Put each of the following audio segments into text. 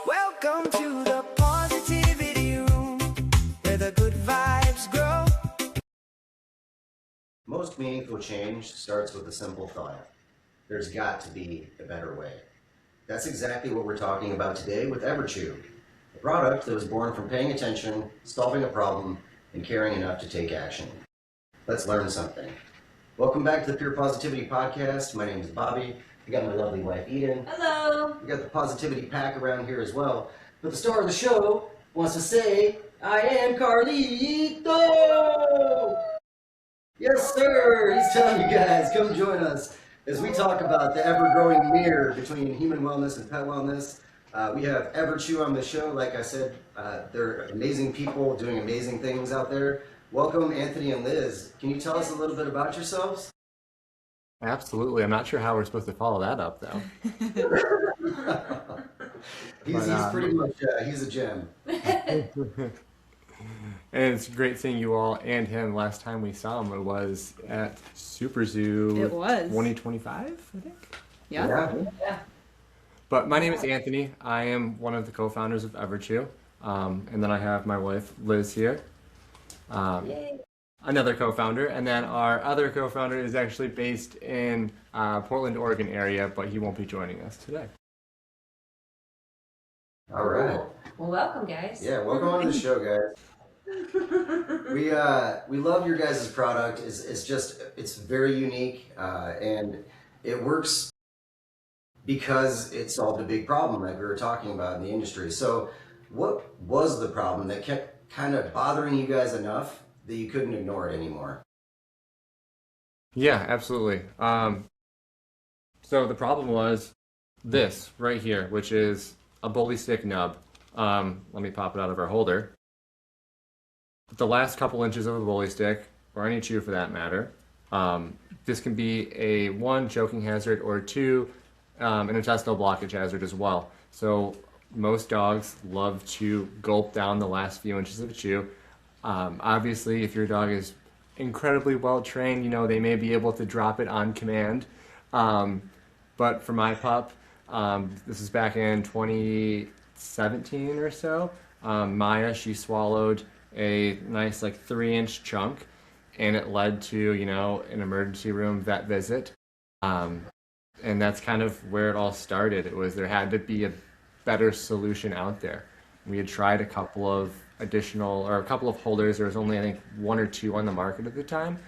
Welcome to the Positivity Room, where the good vibes grow. Most meaningful change starts with a simple thought. There's got to be a better way. That's exactly what we're talking about today with EverChew, a product that was born from paying attention, solving a problem, and caring enough to take action. Let's learn something. Welcome back to the Pure Positivity Podcast. My name is Bobby. I got my lovely wife, Eden. Hello. We got the Positivity Pack around here as well. But the star of the show wants to say, I am Carlito! Yes, sir! He's telling you guys, come join us as we talk about the ever-growing mirror between human wellness and pet wellness. We have EverChew on the show. Like I said, they're amazing people doing amazing things out there. Welcome, Anthony and Liz. Can you tell us a little bit about yourselves? Absolutely. I'm not sure how we're supposed to follow that up, though. He's pretty much, he's a gem. And it's great seeing you all and him. Last time we saw him, it was at Super Zoo. It was 2025, I think. Yeah. But my name is Anthony. I am one of the co-founders of EverChew. And then I have my wife, Liz, here. Another co-founder. And then our other co-founder is actually based in Portland, Oregon area, but he won't be joining us today. All right. Well, welcome, guys. Yeah, welcome on the show, guys. We love your guys' product. It's very unique, and it works because it solved a big problem that we were talking about in the industry. So what was the problem that kept kind of bothering you guys enough that you couldn't ignore it anymore? Yeah, absolutely. So the problem was this right here, which is a bully stick nub. Let me pop it out of our holder. The last couple inches of a bully stick, or any chew for that matter, this can be a 1, choking hazard, or 2, an intestinal blockage hazard as well. So most dogs love to gulp down the last few inches of a chew. Obviously, if your dog is incredibly well trained, you know, they may be able to drop it on command. But for my pup, this is back in 2017 or so. Maya, she swallowed a nice 3-inch chunk, and it led to, you know, an emergency room vet visit. And that's kind of where it all started. It was there had to be a better solution out there. We had tried a couple of holders. There was only, I think, 1 or 2 on the market at the time.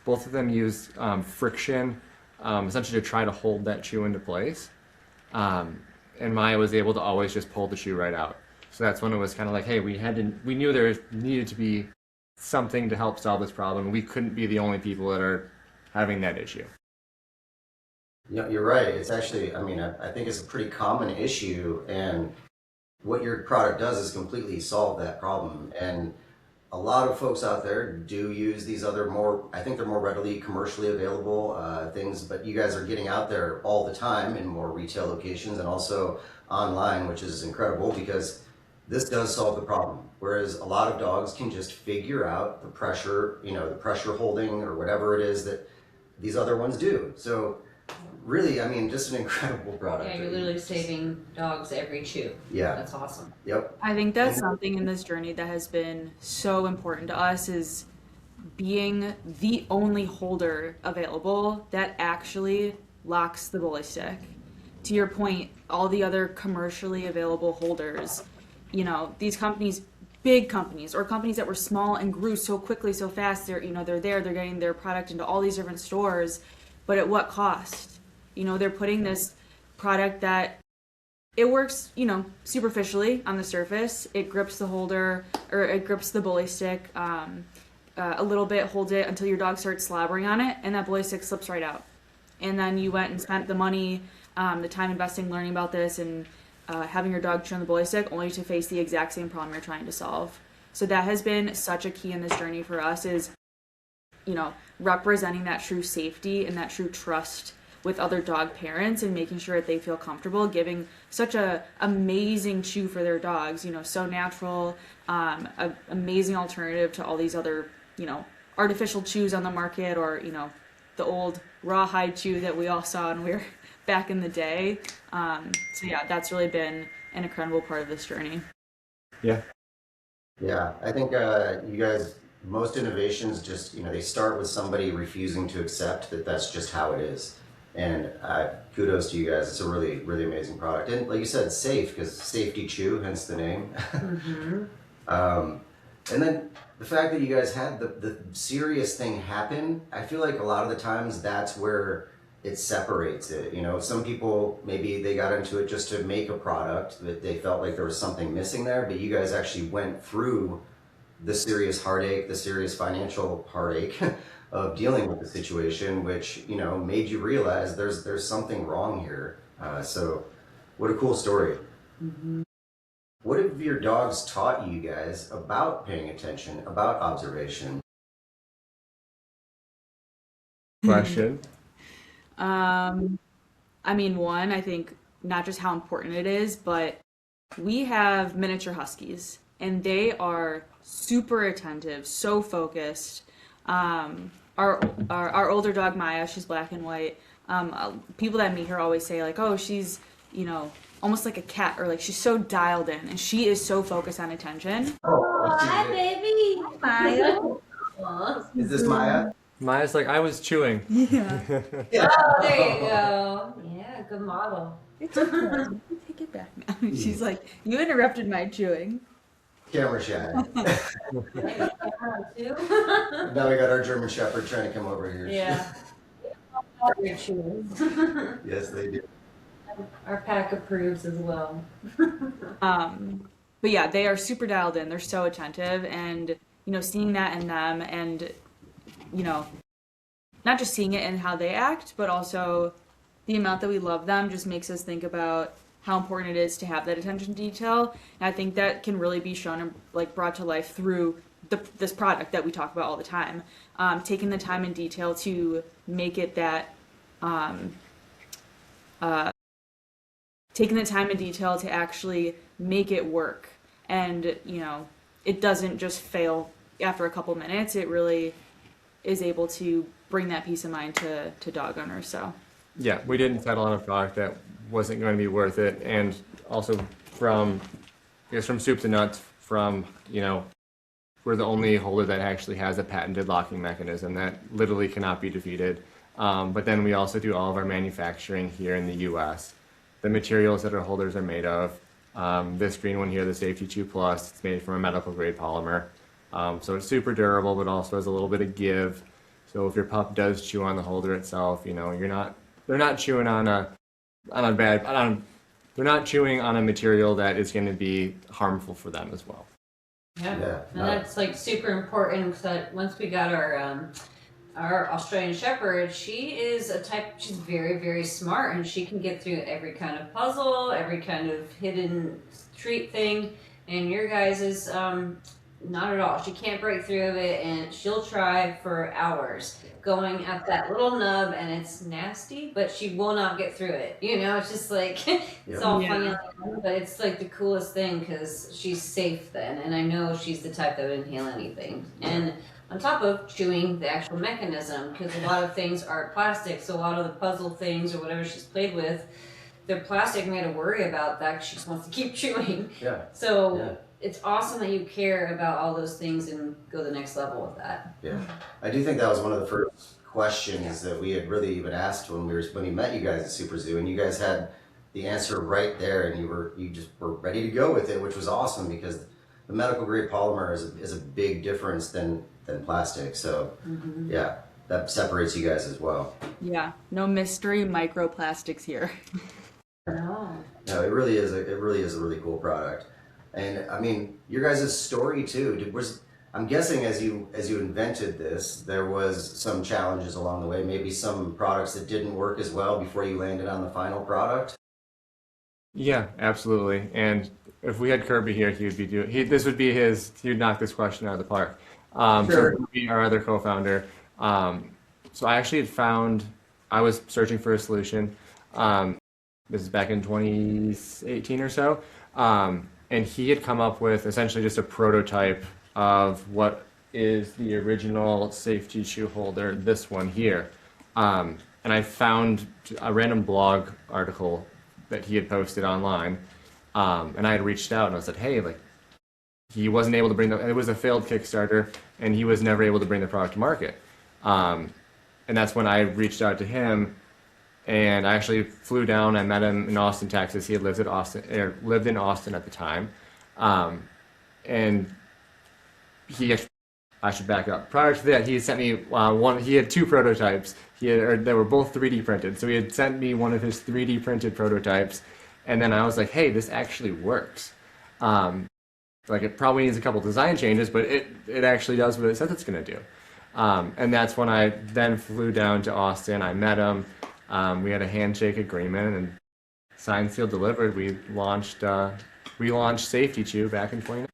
Both of them used friction, essentially to try to hold that chew into place. And Maya was able to always just pull the chew right out. So that's when it was kind of like, hey, we knew there needed to be something to help solve this problem. We couldn't be the only people that are having that issue. Yeah, you're right. It's actually, I think it's a pretty common issue, and what your product does is completely solve that problem. And a lot of folks out there do use these other I think they're more readily commercially available things, but you guys are getting out there all the time in more retail locations and also online, which is incredible because this does solve the problem. Whereas a lot of dogs can just figure out the pressure, the pressure holding or whatever it is that these other ones do. So really, just an incredible product. Yeah, you're literally saving dogs every chew. Yeah. That's awesome. Yep. I think that's something in this journey that has been so important to us is being the only holder available that actually locks the bully stick. To your point, all the other commercially available holders, these companies, big companies or companies that were small and grew so quickly, so fast, they're getting their product into all these different stores, but at what cost? They're putting this product that it works, superficially on the surface. It grips the holder, or it grips the bully stick a little bit, holds it until your dog starts slobbering on it, and that bully stick slips right out. And then you went and spent the money, the time investing, learning about this, and having your dog chew on the bully stick, only to face the exact same problem you're trying to solve. So that has been such a key in this journey for us is, representing that true safety and that true trust with other dog parents and making sure that they feel comfortable giving such a amazing chew for their dogs, so natural, a amazing alternative to all these other, artificial chews on the market, or, the old rawhide chew that we all saw when we were back in the day. So yeah, that's really been an incredible part of this journey. Yeah. Yeah, I think you guys, most innovations just, they start with somebody refusing to accept that that's just how it is. And kudos to you guys. It's a really, really amazing product. And like you said, it's safe because Safety Chew, hence the name. And then the fact that you guys had the serious thing happen, I feel like a lot of the times that's where it separates it. Some people, maybe they got into it just to make a product that they felt like there was something missing there, but you guys actually went through the serious heartache, the serious financial heartache of dealing with the situation, which, made you realize there's something wrong here. So what a cool story. What have your dogs taught you guys about paying attention, about observation? Question. I mean, one, I think not just how important it is, but we have miniature huskies and they are super attentive, so focused. Our older dog Maya, she's black and white. People that meet her always say like, oh, she's, almost like a cat, or like she's so dialed in and she is so focused on attention. Hi, baby. Maya. Is this Maya? Maya's like, I was chewing. Yeah. Oh, there you go. Yeah, good model. It's okay. Take it back now. She's like, you interrupted my chewing. Camera shy. Too? Now we got our German Shepherd trying to come over here. Yeah. Your chews. Yes, they do. Our pack approves as well. But yeah, they are super dialed in. They're so attentive, and seeing that in them, and not just seeing it in how they act, but also the amount that we love them just makes us think about how important it is to have that attention to detail. And I think that can really be shown and like brought to life through this product that we talk about all the time. Taking the time and detail to make it that. Taking the time and detail to actually make it work, and it doesn't just fail after a couple minutes. It really is able to bring that peace of mind to dog owners. So Yeah, we didn't settle on a product that wasn't going to be worth it, and also from soup to nuts, we're the only holder that actually has a patented locking mechanism that literally cannot be defeated. But then we also do all of our manufacturing here in the U.S. The materials that our holders are made of, this green one here, the Safety Chew Plus, it's made from a medical grade polymer. So it's super durable, but also has a little bit of give. So if your pup does chew on the holder itself, they're not chewing they're not chewing on a material that is going to be harmful for them as well. Yeah. And that's like super important, because once we got our Australian Shepherd, she's very, very smart, and she can get through every kind of puzzle, every kind of hidden treat thing. And your guys is not at all. She can't break through it, and she'll try for hours going at that little nub, and it's nasty, but she will not get through it. It's just like, it's all funny, but it's like the coolest thing because she's safe then, and I know she's the type that would inhale anything. And on top of chewing the actual mechanism, because a lot of things are plastic, so a lot of the puzzle things or whatever she's played with, they're plastic, and we had to worry about that because she just wants to keep chewing. Yeah. So it's awesome that you care about all those things and go the next level with that. Yeah. I do think that was one of the first questions that we had really even asked when we met you guys at Super Zoo, and you guys had the answer right there, and you just were ready to go with it, which was awesome because the medical grade polymer is a big difference than plastic. So yeah, that separates you guys as well. yeah, no mystery microplastics here. No. No, it really is a really cool product. And I mean, your guys' story too, I'm guessing as you invented this, there was some challenges along the way, maybe some products that didn't work as well before you landed on the final product. Yeah, absolutely. And if we had Kirby here, he would knock this question out of the park. Sure. So Kirby, our other co-founder, so I actually I was searching for a solution. This is back in 2018 or so. And he had come up with essentially just a prototype of what is the original Safety Chew Holder, this one here. And I found a random blog article that he had posted online. And I had reached out and I said, hey, like, he wasn't able to bring it was a failed Kickstarter, and he was never able to bring the product to market. And that's when I reached out to him, and I actually flew down. I met him in Austin, Texas. He had lived in Austin at the time. And I should back up. Prior to that, he had sent me he had two prototypes. They were both 3D printed. So he had sent me one of his 3D printed prototypes. And then I was like, hey, this actually works. Like, it probably needs a couple design changes, but it actually does what it says it's going to do. And that's when I then flew down to Austin. I met him. We had a handshake agreement, and signed, sealed, delivered. We launched Safety Chew back in 2019.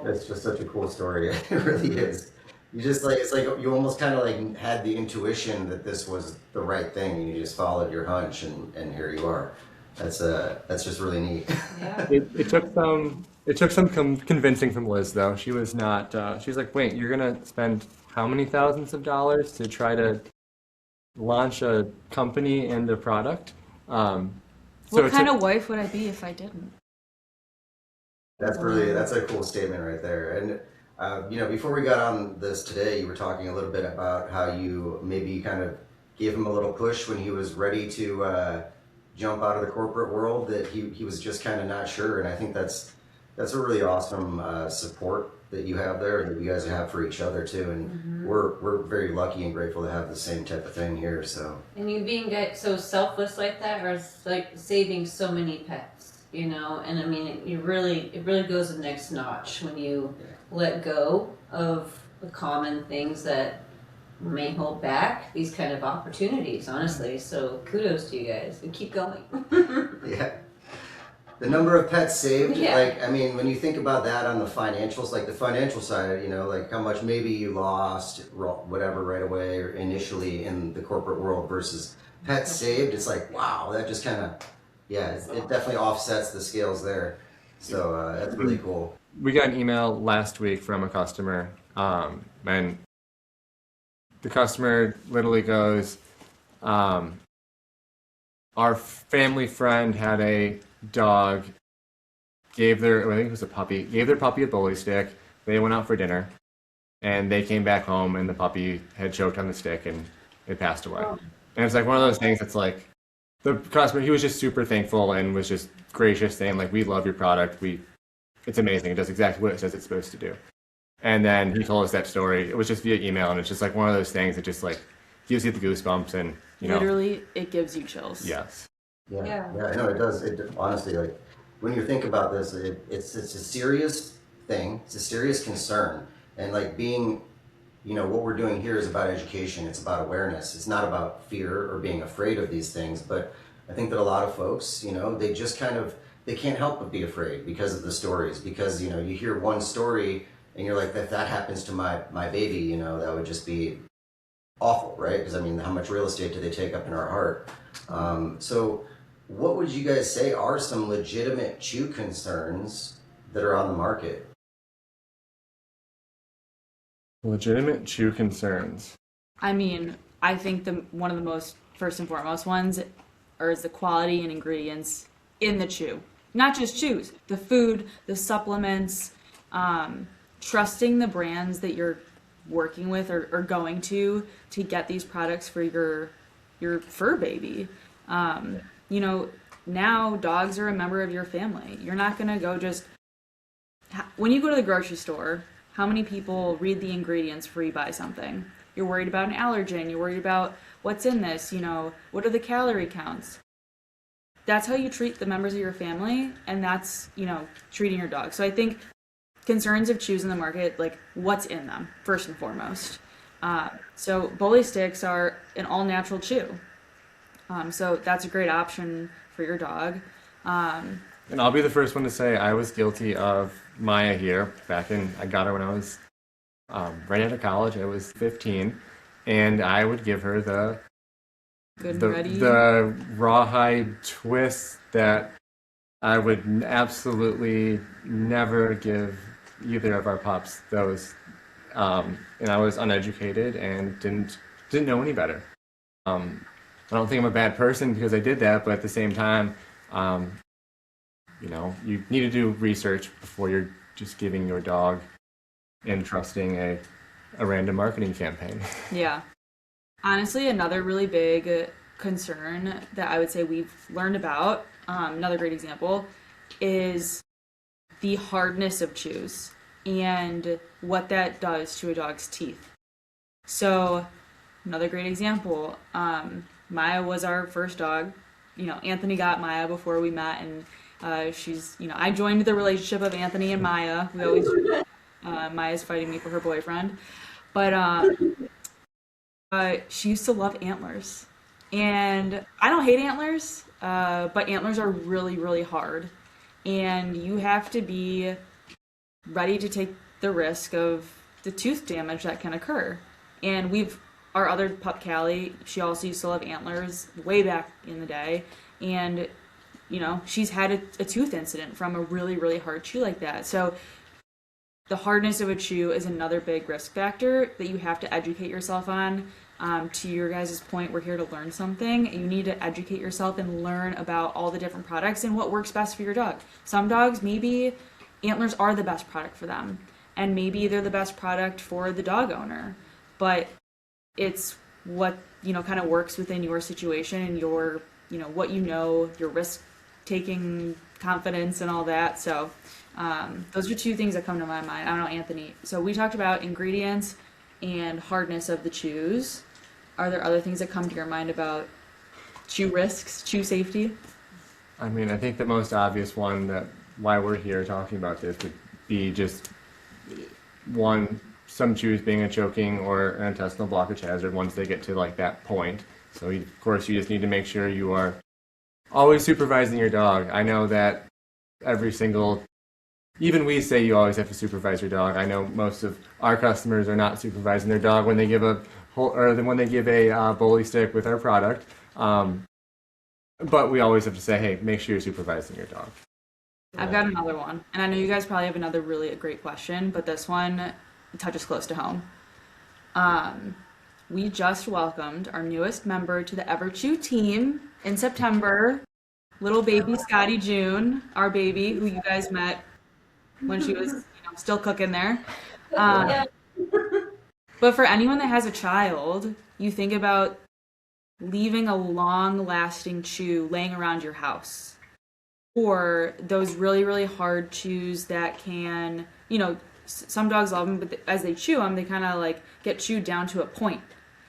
It's just such a cool story. It really is. You just like, it's like you almost kind of like had the intuition that this was the right thing, and you just followed your hunch, and here you are. That's just really neat. Yeah. It took some convincing from Liz, though. She was not. She was like, "Wait, you're gonna spend how many thousands of dollars to try to launch a company and a product?" What kind of wife would I be if I didn't? That's a cool statement right there. And before we got on this today, you were talking a little bit about how you maybe kind of gave him a little push when he was ready to jump out of the corporate world, that he was just kind of not sure. And I think that's a really awesome support that you have there, that you guys have for each other too. And we're very lucky and grateful to have the same type of thing here. So, And you being so selfless like that, or like saving so many pets, you know. And I mean, it really goes the next notch when you let go of the common things that may hold back these kind of opportunities, honestly. So kudos to you guys, and keep going. yeah. The number of pets saved, Yeah. like, I mean, when you think about that on the financials, like the financial side, like how much maybe you lost, whatever, right away or initially in the corporate world versus pets saved, it's like, wow, that just kind of, it definitely offsets the scales there. So that's really cool. We got an email last week from a customer, and the customer literally goes, our family friend had a dog, I think it was a puppy, gave their puppy a bully stick. They went out for dinner, and they came back home, and the puppy had choked on the stick, and it passed away. Oh. And it's like one of those things that's like, the customer, he was just super thankful and was just gracious, saying like, we love your product. It's amazing. It does exactly what it says it's supposed to do. And then he told us that story. It was just via email, and it's just like one of those things that just like gives you the goosebumps, and Literally, it gives you chills. Yes. Yeah, I know it does. It honestly, like, when you think about this, it's a serious thing. It's a serious concern, and like being, what we're doing here is about education. It's about awareness. It's not about fear or being afraid of these things. But I think that a lot of folks, they just they can't help but be afraid because of the stories. Because you hear one story and you're like, if that happens to my baby, that would just be awful, right? Because I mean, how much real estate do they take up in our heart? So what would you guys say are some legitimate chew concerns that are on the market? Legitimate chew concerns. I mean, I think one of the most first and foremost ones is the quality and ingredients in the chew. Not just chews, the food, the supplements, trusting the brands that you're working with or going to get these products for your fur baby. Now dogs are a member of your family. You're not going to go when you go to the grocery store, how many people read the ingredients before you buy something? You're worried about an allergen. You're worried about what's in this, what are the calorie counts? That's how you treat the members of your family, and that's, treating your dog. So I think concerns of chews in the market, like what's in them, first and foremost. So bully sticks are an all-natural chew. So that's a great option for your dog. And I'll be the first one to say I was guilty of Maya here I got her when I was right out of college. I was 15, and I would give her the rawhide twist that I would absolutely never give either of our pups those. And I was uneducated and didn't know any better. I don't think I'm a bad person because I did that, but at the same time, You know, you need to do research before you're just giving your dog and trusting a random marketing campaign. Yeah. Honestly, another really big concern that I would say we've learned about, another great example, is the hardness of chews and what that does to a dog's teeth. So, another great example, Maya was our first dog. You know, Anthony got Maya before we met, and she's, you know, I joined the relationship of Anthony and Maya. We always, Maya's fighting me for her boyfriend. But she used to love antlers. And I don't hate antlers, but antlers are really, really hard. And you have to be ready to take the risk of the tooth damage that can occur. And our other pup, Callie, she also used to love antlers way back in the day. And, you know, she's had a tooth incident from a really, really hard chew like that. So the hardness of a chew is another big risk factor that you have to educate yourself on. To your guys' point, we're here to learn something. You need to educate yourself and learn about all the different products and what works best for your dog. Some dogs, maybe antlers are the best product for them, and maybe they're the best product for the dog owner. But it's what, you know, kind of works within your situation and your, you know, what you know, your risk-taking confidence and all that. So those are two things that come to my mind. I don't know, Anthony. So we talked about ingredients and hardness of the chews. Are there other things that come to your mind about chew risks, chew safety? I mean, I think the most obvious one that why we're here talking about this would be just one, some chews being a choking or an intestinal blockage hazard once they get to like that point. So of course you just need to make sure you are always supervising your dog. I know that even we say you always have to supervise your dog. I know most of our customers are not supervising their dog when they give a bully stick with our product. But we always have to say, hey, make sure you're supervising your dog. I've got another one, and I know you guys probably have another really great question, but this one touches close to home. We just welcomed our newest member to the EverChew team in September, little baby Scotty June, our baby, who you guys met when she was, you know, still cooking there. But for anyone that has a child, you think about leaving a long-lasting chew laying around your house, or those really, really hard chews that can, you know, some dogs love them, but as they chew them, they kind of like get chewed down to a point,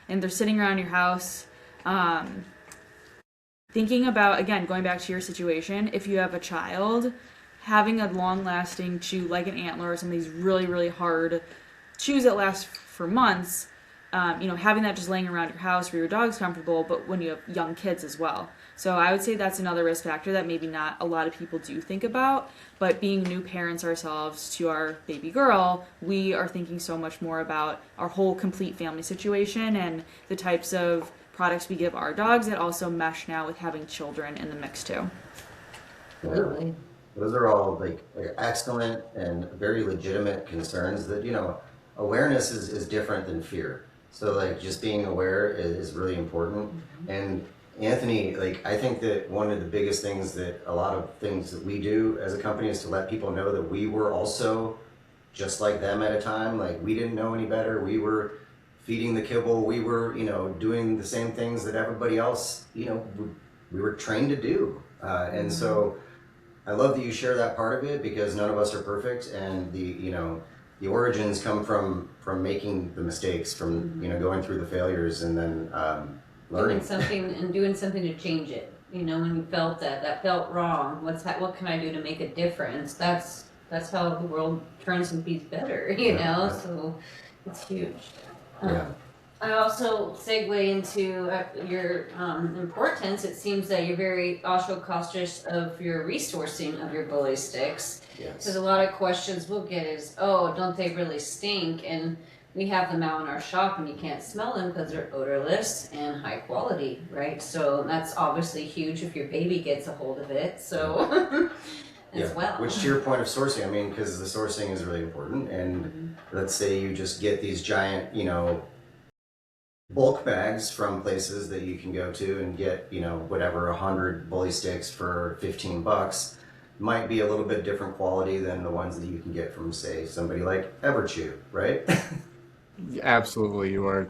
and they're sitting around your house. Thinking about, again, going back to your situation, if you have a child, having a long-lasting chew like an antler or some of these really, really hard chews that last for months, you know, having that just laying around your house where your dog's comfortable, but when you have young kids as well. So I would say that's another risk factor that maybe not a lot of people do think about, but being new parents ourselves to our baby girl, we are thinking so much more about our whole complete family situation and the types of products we give our dogs that also mesh now with having children in the mix too. Absolutely. Those are all like excellent and very legitimate concerns that, you know, awareness is different than fear. So like just being aware is really important. Mm-hmm. And Anthony, like I think that one of the biggest things that a lot of things that we do as a company is to let people know that we were also just like them at a time. Like we didn't know any better. We were feeding the kibble. We were, you know, doing the same things that everybody else, you know, we were trained to do. And so I love that you share that part of it, because none of us are perfect, and the origins come from making the mistakes, from you know, going through the failures, and then learning doing something to change it. You know, when you felt that felt wrong, what can I do to make a difference? That's how the world turns and be better. You know, so it's huge. Yeah. I also segue into your importance. It seems that you're very also cautious of your resourcing of your bully sticks. Yes. Because a lot of questions we'll get is, oh, don't they really stink? And we have them out in our shop and you can't smell them because they're odorless and high quality, right? So that's obviously huge if your baby gets a hold of it. So as well. Which to your point of sourcing, I mean, because the sourcing is really important. And let's say you just get these giant, you know, bulk bags from places that you can go to and get, you know, whatever, 100 bully sticks for $15. might be a little bit different quality than the ones that you can get from, say, somebody like EverChew, right? Absolutely, you are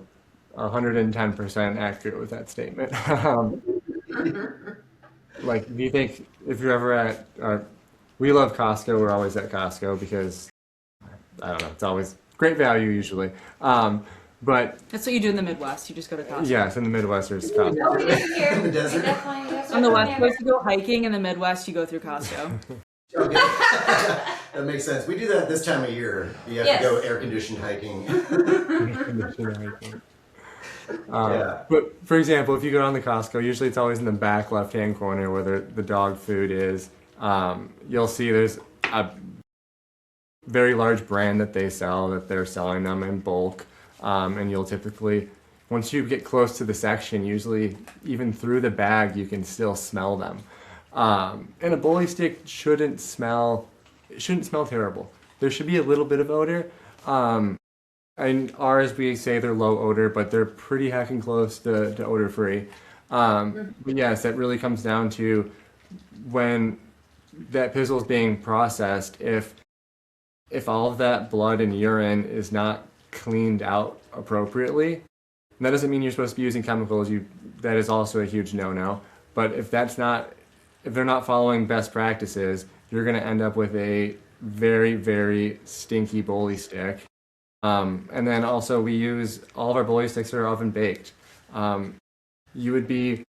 110% accurate with that statement. Like, do you think if you're ever at, we love Costco, we're always at Costco because, I don't know, it's always great value usually. But That's what you do in the Midwest. You just go to Costco. yes, in the Midwest, there's Costco. Oh, we didn't hear. In the desert? We definitely- that's On the what West we Coast, you go hiking. In the Midwest, you go through Costco. Okay. That makes sense. We do that this time of year. You have Yes. to go air-conditioned hiking. Yeah. But for example, if you go down to Costco, usually it's always in the back left-hand corner where the dog food is. You'll see there's a very large brand that they sell, that they're selling them in bulk. And you'll typically, once you get close to the section, usually even through the bag, you can still smell them. And a bully stick shouldn't smell terrible. There should be a little bit of odor. And ours, we say they're low odor, but they're pretty heckin' close to odor free. But yes, that really comes down to when that pizzle is being processed, if all of that blood and urine is not cleaned out appropriately, and that doesn't mean you're supposed to be using chemicals. That is also a huge no-no. But if they're not following best practices, you're going to end up with a very, very stinky bully stick. And then also we use all of our bully sticks are oven baked. You would be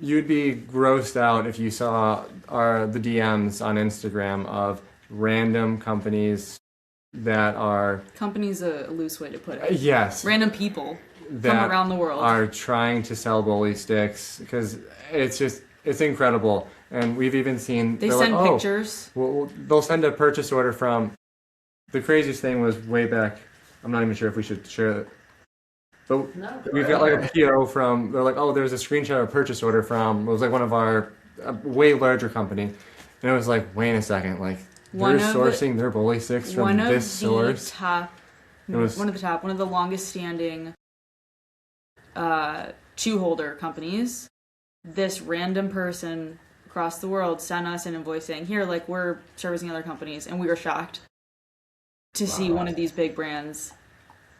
grossed out if you saw the DMs on Instagram of random companies that are Company's a loose way to put it. yes Random people that from around the world are trying to sell bully sticks because it's incredible. And we've even seen They they're send like, pictures. well, they'll send a purchase order from. The craziest thing was way back. I'm not even sure if we should share it. But No. we've got like a PO from. They're like, oh, there's a screenshot of a purchase order from. It was like one of our way larger company, and it was like, wait a second, like One they're of sourcing their bully sticks from One of this source. one of the longest standing chew holder companies. This random person across the world sent us an invoice saying, here, like, we're servicing other companies, and we were shocked to see one of these big brands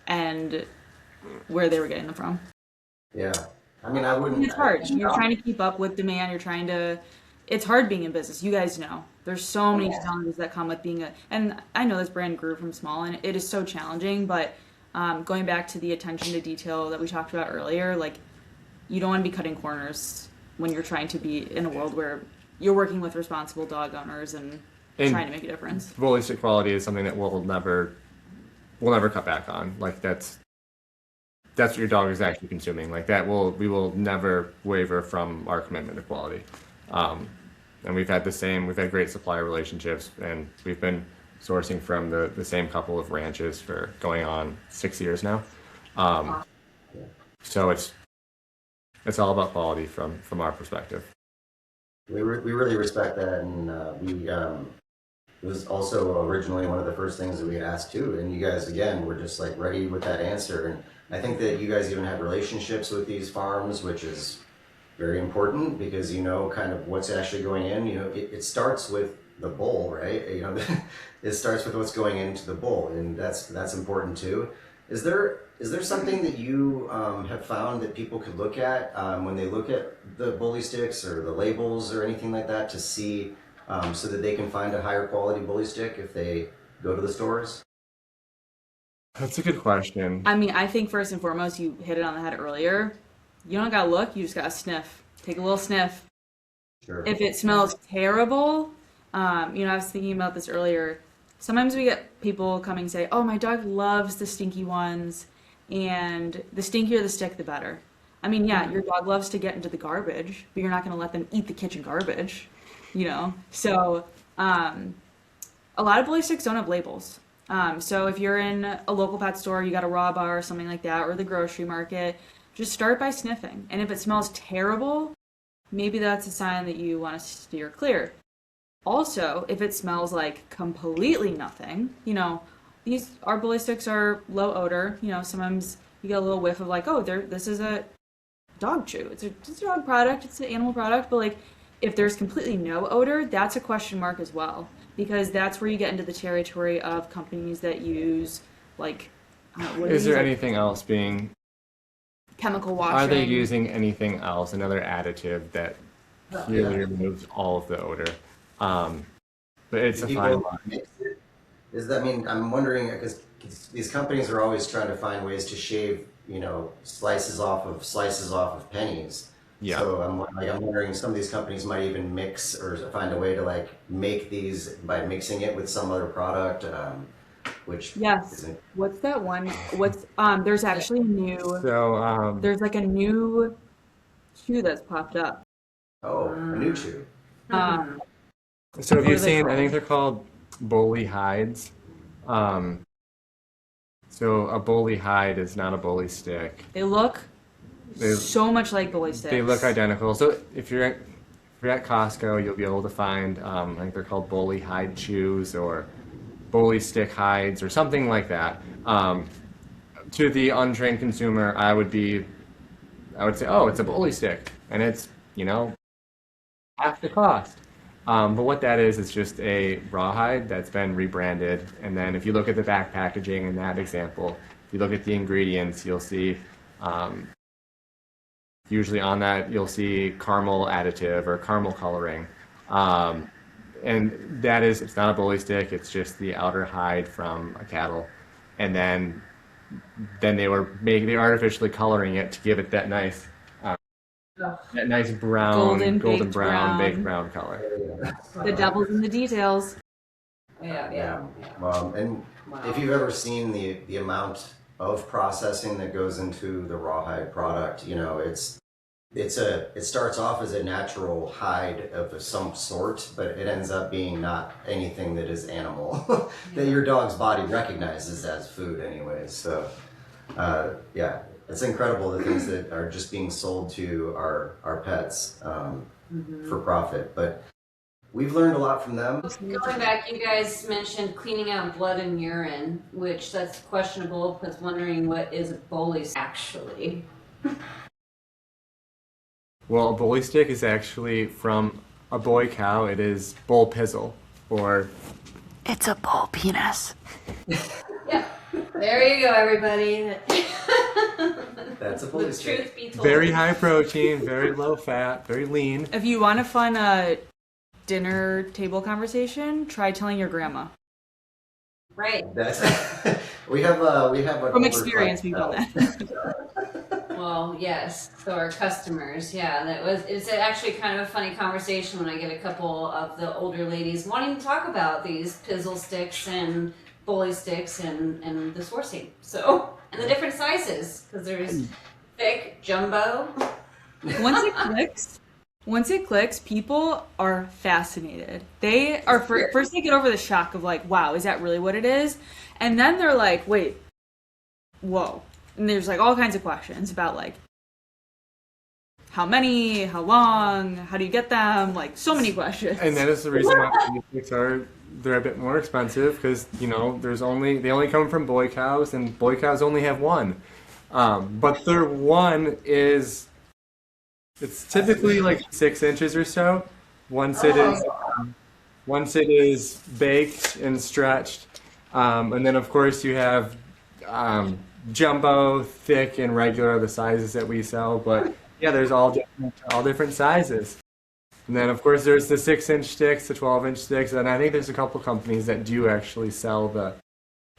and where they were getting them from. Yeah. I mean, I wouldn't. It's hard. You're trying to keep up with demand. It's hard being in business. You guys know. There's so many challenges that come with being and I know this brand grew from small and it is so challenging, but going back to the attention to detail that we talked about earlier, like, you don't want to be cutting corners when you're trying to be in a world where you're working with responsible dog owners and trying to make a difference. Bully stick quality is something that we'll never cut back on. Like that's what your dog is actually consuming. Like we will never waver from our commitment to quality. And we've had great supplier relationships, and we've been sourcing from the same couple of ranches for going on 6 years now. So it's all about quality from our perspective. We really respect that, and it was also originally one of the first things that we had asked too. And you guys again were just like ready with that answer. And I think that you guys even have relationships with these farms, which is very important because you know kind of what's actually going in. You know, it starts with the bull, right? You know, it starts with what's going into the bull, and that's important too. Is there something that you have found that people could look at when they look at the bully sticks or the labels or anything like that to see so that they can find a higher quality bully stick if they go to the stores? That's a good question. I mean, I think first and foremost, you hit it on the head earlier. You don't gotta look, you just gotta sniff. Take a little sniff. Sure. If it smells terrible, I was thinking about this earlier. Sometimes we get people coming and say, oh, my dog loves the stinky ones, and the stinkier the stick, the better. I mean, yeah, your dog loves to get into the garbage, but you're not going to let them eat the kitchen garbage, you know? So a lot of bully sticks don't have labels. So if you're in a local pet store, you got a raw bar or something like that, or the grocery market, just start by sniffing. And if it smells terrible, maybe that's a sign that you want to steer clear. Also, if it smells like completely nothing, you know, our bully sticks are low odor. You know, sometimes you get a little whiff of like, oh, this is a dog chew. It's a dog product. It's an animal product. But like, if there's completely no odor, that's a question mark as well, because that's where you get into the territory of companies that use like. Is there anything else being? Chemical washing. Are they using anything else? Another additive that really removes all of the odor? But it's a fine line. Is that, I mean, I'm wondering, because these companies are always trying to find ways to shave, slices off of pennies. Yeah. So I'm wondering, some of these companies might even mix or find a way to like make these by mixing it with some other product, which yes. What's that one? There's actually a new. So there's like a new chew that's popped up. Oh, a new chew. So have you seen? I think they're called bully hides. So a bully hide is not a bully stick. They look so much like bully sticks. They look identical. So if you're at Costco, you'll be able to find I think they're called bully hide chews or bully stick hides or something like that. To the untrained consumer, I would say, oh, it's a bully stick, and it's half the cost. But what that is just a rawhide that's been rebranded. And then if you look at the back packaging in that example, if you look at the ingredients, you'll see, usually on that, you'll see caramel additive or caramel coloring. And that is, it's not a bully stick, it's just the outer hide from a cattle. And then they were artificially coloring it to give it that nice brown, golden brown, baked brown color. The devil's in the details. Yeah. And if you've ever seen the amount of processing that goes into the rawhide product, it starts off as a natural hide of some sort, but it ends up being not anything that is animal that your dog's body recognizes as food anyways. So, it's incredible the things that are just being sold to our pets for profit. But we've learned a lot from them. Going back, you guys mentioned cleaning out blood and urine, which that's questionable because wondering what is a bully actually. Well, a bully stick is actually from a boy cow. It is bull pizzle, or it's a bull penis. Yeah, there you go, everybody. That's a bully stick. Truth be told. Very high protein, very low fat, very lean. If you want a fun dinner table conversation, try telling your grandma. Right. we have from experience we've done that. Well, yes. So our customers, it's actually kind of a funny conversation when I get a couple of the older ladies wanting to talk about these pizzle sticks and bully sticks and the sourcing. So, and the different sizes, because there's thick, jumbo. Once it clicks, people are fascinated. They are first they get over the shock of like, wow, is that really what it is? And then they're like, wait, whoa. And there's like all kinds of questions about like how many, how long, how do you get them? Like so many questions. And that is the reason why they're a bit more expensive because they only come from boy cows and boy cows only have one. But their one it's typically like 6 inches or so. Once it is baked and stretched, and then of course you have jumbo, thick, and regular, the sizes that we sell. But yeah, there's all different sizes. And then of course there's the 6-inch sticks, the 12-inch sticks, and I think there's a couple companies that do actually sell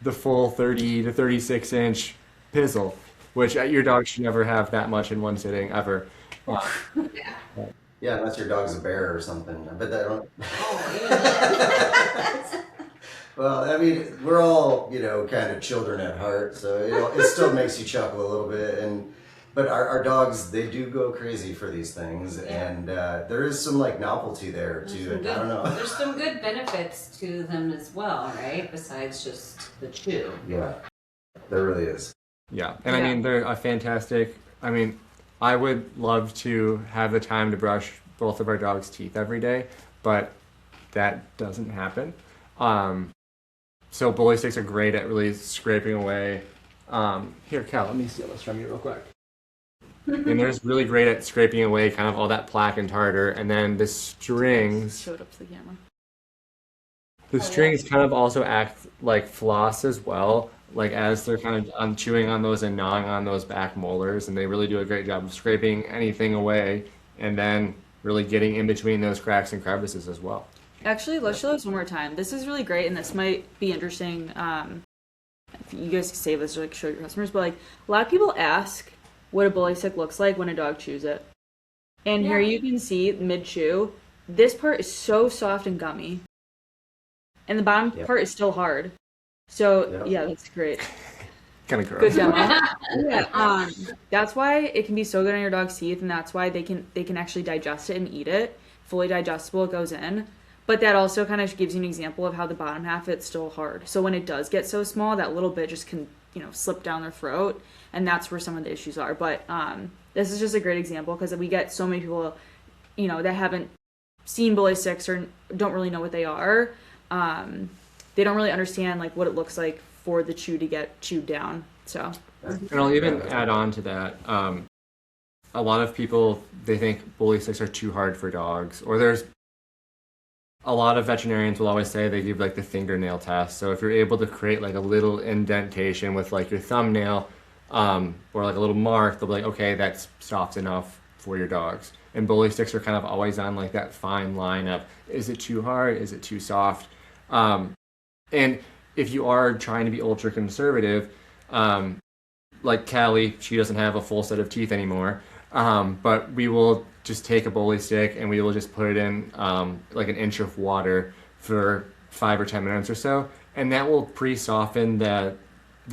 the full 30 to 36-inch pizzle, which your dog should never have that much in one sitting ever. Yeah, unless your dog's a bear or something. I bet that don't. Well, I mean, we're all, kind of children at heart, so it still makes you chuckle a little bit. But our dogs, they do go crazy for these things, and there is some novelty there too. I don't know. There's some good benefits to them as well, right? Besides just the chew. Yeah, there really is. Yeah, and I mean, they're a fantastic. I mean, I would love to have the time to brush both of our dogs' teeth every day, but that doesn't happen. So bully sticks are great at really scraping away. Here, Cal, let me steal this from you real quick. and they're just really great at scraping away kind of all that plaque and tartar. And then the strings, Showed up to the camera. the strings kind of also act like floss as well, like as they're kind of chewing on those and gnawing on those back molars, and they really do a great job of scraping anything away, and then really getting in between those cracks and crevices as well. Actually, let's show this one more time. This is really great, and this might be interesting. If you guys can save this or like show your customers, but like a lot of people ask what a bully stick looks like when a dog chews it. And here you can see mid chew, this part is so soft and gummy, and the bottom part is still hard. So yeah, that's great. Kind of gross. Good demo. Yeah. That's why it can be so good on your dog's teeth, and that's why they can actually digest it and eat it. Fully digestible, it goes in. But that also kind of gives you an example of how the bottom half it's still hard. So when it does get so small, that little bit just can, slip down their throat, and that's where some of the issues are. But this is just a great example because we get so many people, that haven't seen bully sticks or don't really know what they are. They don't really understand like what it looks like for the chew to get chewed down. So, and I'll even add on to that. A lot of people, they think bully sticks are too hard for dogs, or there's a lot of veterinarians will always say they give like the fingernail test. So if you're able to create like a little indentation with like your thumbnail or like a little mark, they'll be like, okay, that's soft enough for your dogs. And bully sticks are kind of always on like that fine line of, is it too hard? Is it too soft? And if you are trying to be ultra conservative, like Callie, she doesn't have a full set of teeth anymore, but we will just take a bully stick and we will just put it in like an inch of water for 5 or 10 minutes or so, and that will pre-soften the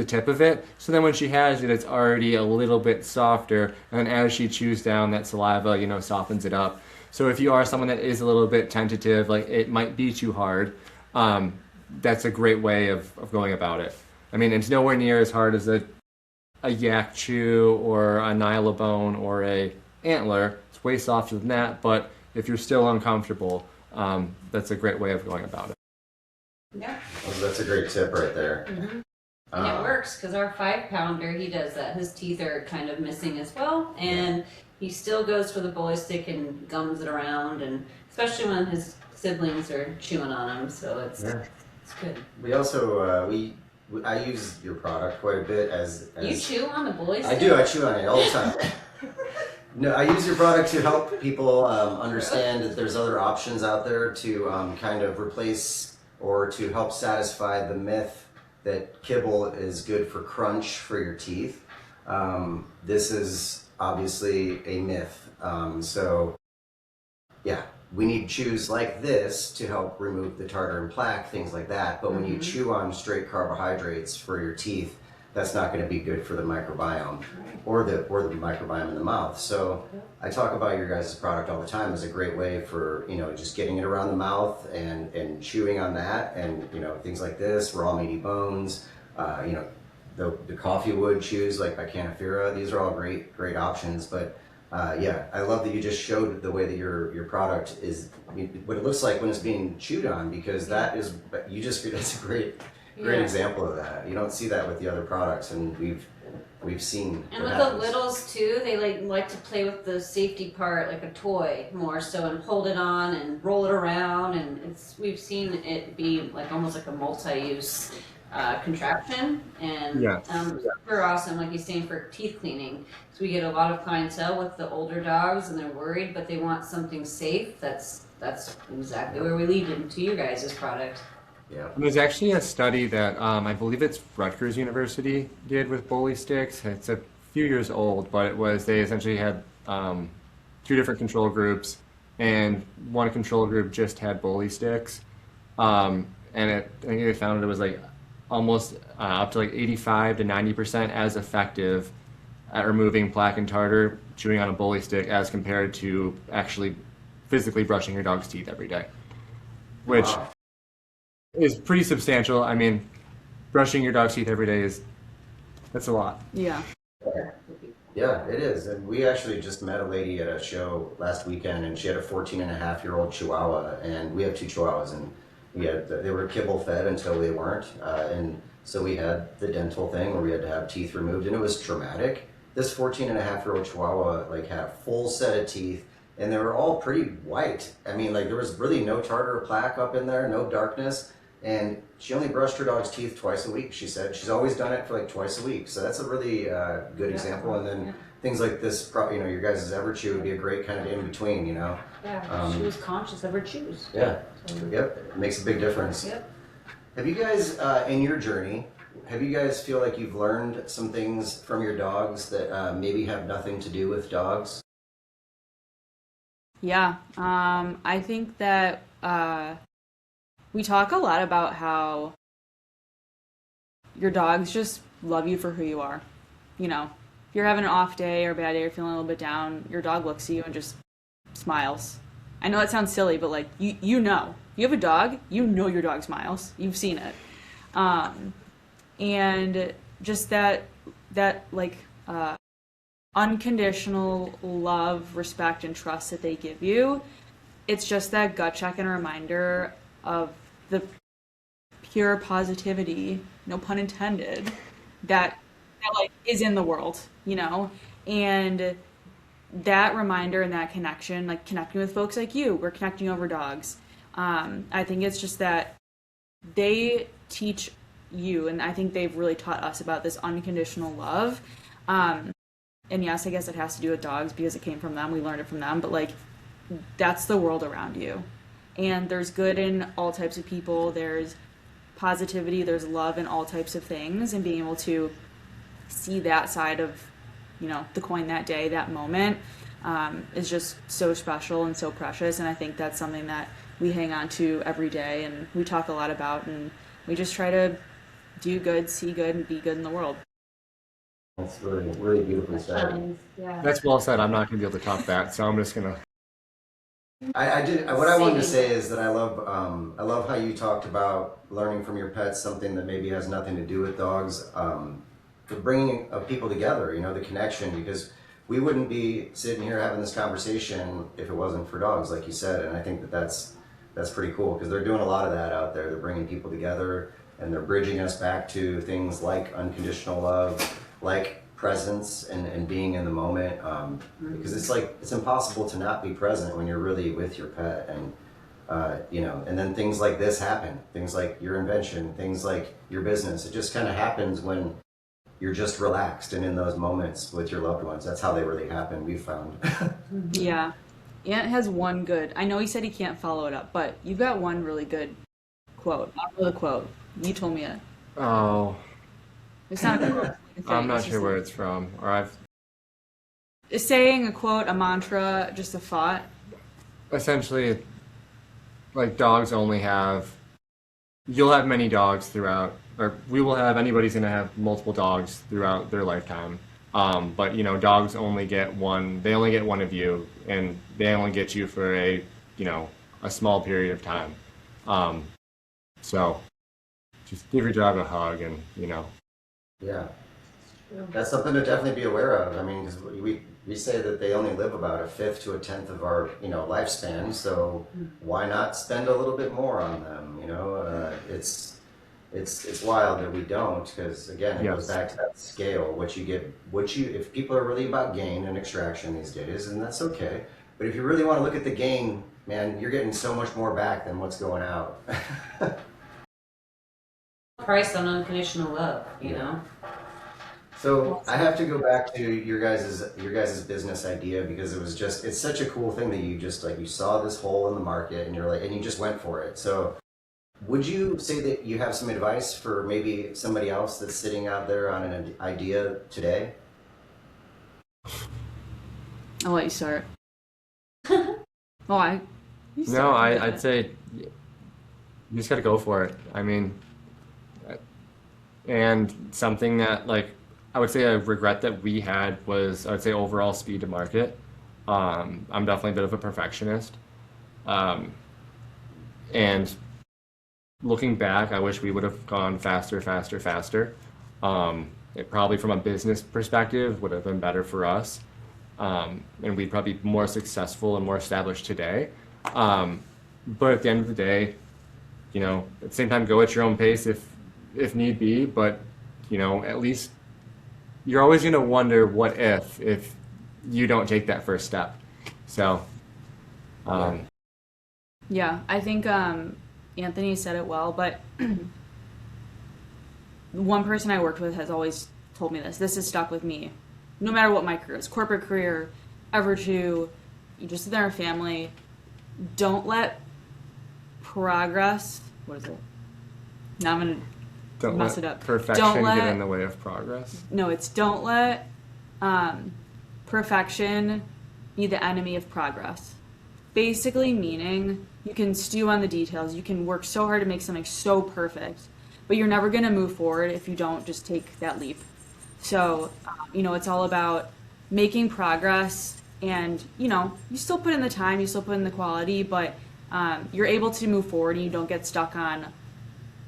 tip of it. So then when she has it, it's already a little bit softer, and then as she chews down, that saliva, softens it up. So if you are someone that is a little bit tentative, like it might be too hard, that's a great way of going about it. I mean, it's nowhere near as hard as a yak chew or a nylabone or a antler. It's way softer than that, but if you're still uncomfortable, that's a great way of going about it. Yeah. Well, that's a great tip right there. Mm-hmm. And it works because our 5-pounder, he does that. His teeth are kind of missing as well, and he still goes for the bully stick and gums it around, and especially when his siblings are chewing on him. So it's good. We also I use your product quite a bit as you chew on the bully stick? I do. I chew on it all the time. No, I use your product to help people understand that there's other options out there to kind of replace or to help satisfy the myth that kibble is good for crunch for your teeth. This is obviously a myth. So yeah, we need chews like this to help remove the tartar and plaque, things like that. But when you chew on straight carbohydrates for your teeth, that's not going to be good for the microbiome or the microbiome in the mouth. So I talk about your guys' product all the time as a great way for, just getting it around the mouth and chewing on that, and, things like this, raw meaty bones, the coffee wood chews like by Canifera. These are all great options. But I love that you just showed the way that your product is, what it looks like when it's being chewed on, because that's a great example of that. You don't see that with the other products, and we've seen. And with the littles too, they like to play with the safety part like a toy more so, and hold it on and roll it around, and we've seen it be like almost like a multi-use contraption, and super awesome, like he's saying, for teeth cleaning. So we get a lot of clientele with the older dogs, and they're worried, but they want something safe. That's exactly where we lead into you guys' product. Yeah. And there's actually a study that I believe it's Rutgers University did with bully sticks. It's a few years old, but they essentially had 2 different control groups, and one control group just had bully sticks, and I think they found it was like almost up to like 85 to 90% as effective at removing plaque and tartar chewing on a bully stick as compared to actually physically brushing your dog's teeth every day, which is pretty substantial. I mean, brushing your dog's teeth every day that's a lot. Yeah. Yeah, it is. And we actually just met a lady at a show last weekend, and she had a 14-and-a-half-year-old Chihuahua, and we have 2 Chihuahuas, and they were kibble fed until they weren't, and so we had the dental thing where we had to have teeth removed, and it was traumatic. this 14-and-a-half-year-old Chihuahua like had a full set of teeth, and they were all pretty white. I mean, like there was really no tartar or plaque up in there, no darkness. And she only brushed her dog's teeth twice a week, she said. She's always done it for like twice a week. So that's a really good example. And then things like this, you know, your guys' EverChew would be a great kind of in between, you know. Yeah, she was conscious of her chews. Yeah. So, Yep. It makes a big difference. Yep. Have you guys, in your journey, have you guys feel like you've learned some things from your dogs that maybe have nothing to do with dogs? Yeah, I think that we talk a lot about how your dogs just love you for who you are. You know, if you're having an off day or a bad day or feeling a little bit down, your dog looks at you and just smiles. I know that sounds silly, but like you know, if you have a dog, you know your dog smiles. You've seen it, and just that like unconditional love, respect, and trust that they give you. It's just that gut check and a reminder of the pure positivity, no pun intended, that like is in the world, you know? And that reminder and that connection, like connecting with folks like you, we're connecting over dogs. I think it's just that they teach you, and I think they've really taught us about this unconditional love. And yes, I guess it has to do with dogs because it came from them. We learned it from them, but like that's the world around you. And there's good in all types of people. There's positivity, there's love in all types of things, and being able to see that side of, you know, the coin that day, that moment, is just so special and so precious. And I think that's something that we hang on to every day and we talk a lot about, and we just try to do good, see good, and be good in the world. That's really, really beautifully said. Yeah. That's well said. I'm not going to be able to top that, so I'm just going to. I did. What I wanted to say is that I love how you talked about learning from your pets something that maybe has nothing to do with dogs, for bringing people together. You know, the connection, because we wouldn't be sitting here having this conversation if it wasn't for dogs, like you said. And I think that that's pretty cool because they're doing a lot of that out there. They're bringing people together and they're bridging us back to things like unconditional love, like presence and being in the moment, because it's impossible to not be present when you're really with your pet. And you know, and then things like this happen, things like your invention, things like your business. It just kind of happens when you're just relaxed and in those moments with your loved ones. That's how they really happen, we've found. Yeah. Ant has one good, I know he said he can't follow it up, but you've got one really good quote. I don't know the quote. You told me it. Oh, It's not a quote. I'm not sure where it's from, or I've saying a quote, a mantra, just a thought. essentially, like dogs only have. You'll have many dogs throughout, or we will have. Anybody's gonna have multiple dogs throughout their lifetime. But you know, dogs only get one. They only get one of you, and they only get you for a small period of time. So just give your dog a hug, and Yeah. That's something to definitely be aware of. I mean, because we say that they only live about a fifth to a tenth of our lifespan. So why not spend a little bit more on them? It's wild that we don't, because again, it goes back to that scale. If people are really about gain and extraction these days, and that's okay. But if you really want to look at the gain, man, you're getting so much more back than what's going out. Price on unconditional love, you know. So I have to go back to your guys' business idea, because it's such a cool thing that you saw this hole in the market and and you just went for it. So would you say that you have some advice for maybe somebody else that's sitting out there on an idea today? I'll let you start. I'd say you just got to go for it. I mean, and something that I would say a regret that we had was, I would say, overall speed to market. I'm definitely a bit of a perfectionist. And looking back, I wish we would have gone faster. It probably, from a business perspective, would have been better for us. And we'd probably be more successful and more established today. But at the end of the day, at the same time, go at your own pace if need be. But, at least you're always going to wonder what if you don't take that first step. So, Yeah, I think Anthony said it well, but one person I worked with has always told me this. This has stuck with me, no matter what my career is, corporate career, EverChew, you just sit there in a family. Don't let progress. What is it? Now I'm gonna don't mess let it up. perfection Don't let, get in the way of progress. No, it's don't let perfection be the enemy of progress. Basically meaning you can stew on the details. You can work so hard to make something so perfect, but you're never going to move forward if you don't just take that leap. So, it's all about making progress, and, you still put in the time, you still put in the quality, but you're able to move forward and you don't get stuck on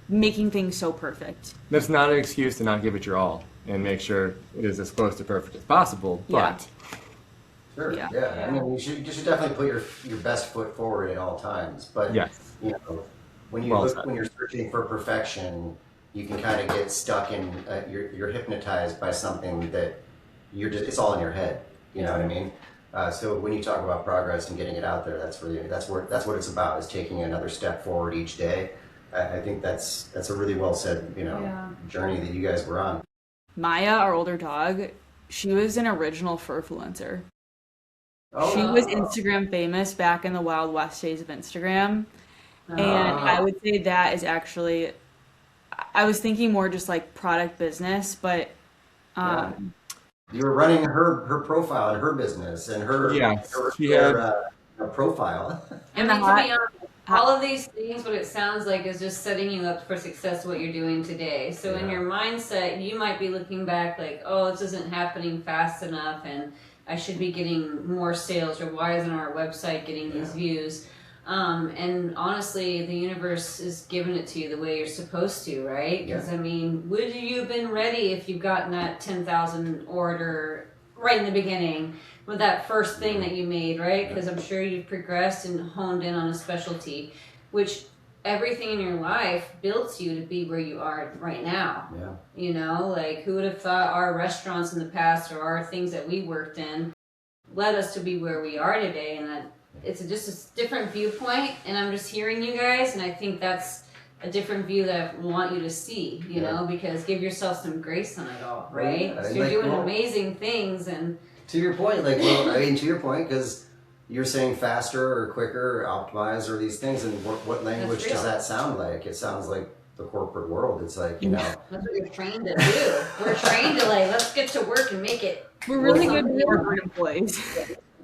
making things so perfect. That's not an excuse to not give it your all and make sure it is as close to perfect as possible, Yeah. but Sure. Yeah. Yeah. I mean, you should definitely put your best foot forward at all times. But yes. When you're searching for perfection, you can kind of get stuck in. You're hypnotized by something that it's all in your head. You know what I mean? So when you talk about progress and getting it out there, that's what it's about, is taking another step forward each day. I think that's a really well said journey that you guys were on. Maya, our older dog, she was an original furfluencer. Oh. She was Instagram famous back in the Wild West days of Instagram. And I would say that is actually, I was thinking more just like product business, but you were running her profile and her business and her profile. And to be honest, all of these things, what it sounds like is just setting you up for success, what you're doing today. So in your mindset, you might be looking back like, oh, this isn't happening fast enough and I should be getting more sales, or why isn't our website getting these views? And honestly, the universe is giving it to you the way you're supposed to, right? Because I mean, would you have been ready if you've gotten that 10,000 order right in the beginning with that first thing that you made, right? Because I'm sure you've progressed and honed in on a specialty, which everything in your life builds you to be where you are right now. Like who would have thought our restaurants in the past or our things that we worked in led us to be where we are today? And that it's just a different viewpoint, and I'm just hearing you guys, and I think that's a different view that I want you to see, you know, because give yourself some grace on it all, right? So you're doing amazing things, and to your point, because you're saying faster or quicker or optimize or these things, and what language does that sound like? It sounds like the corporate world. It's like, that's what you're trained to do. We're trained to let's get to work and make it. We're really good corporate employees.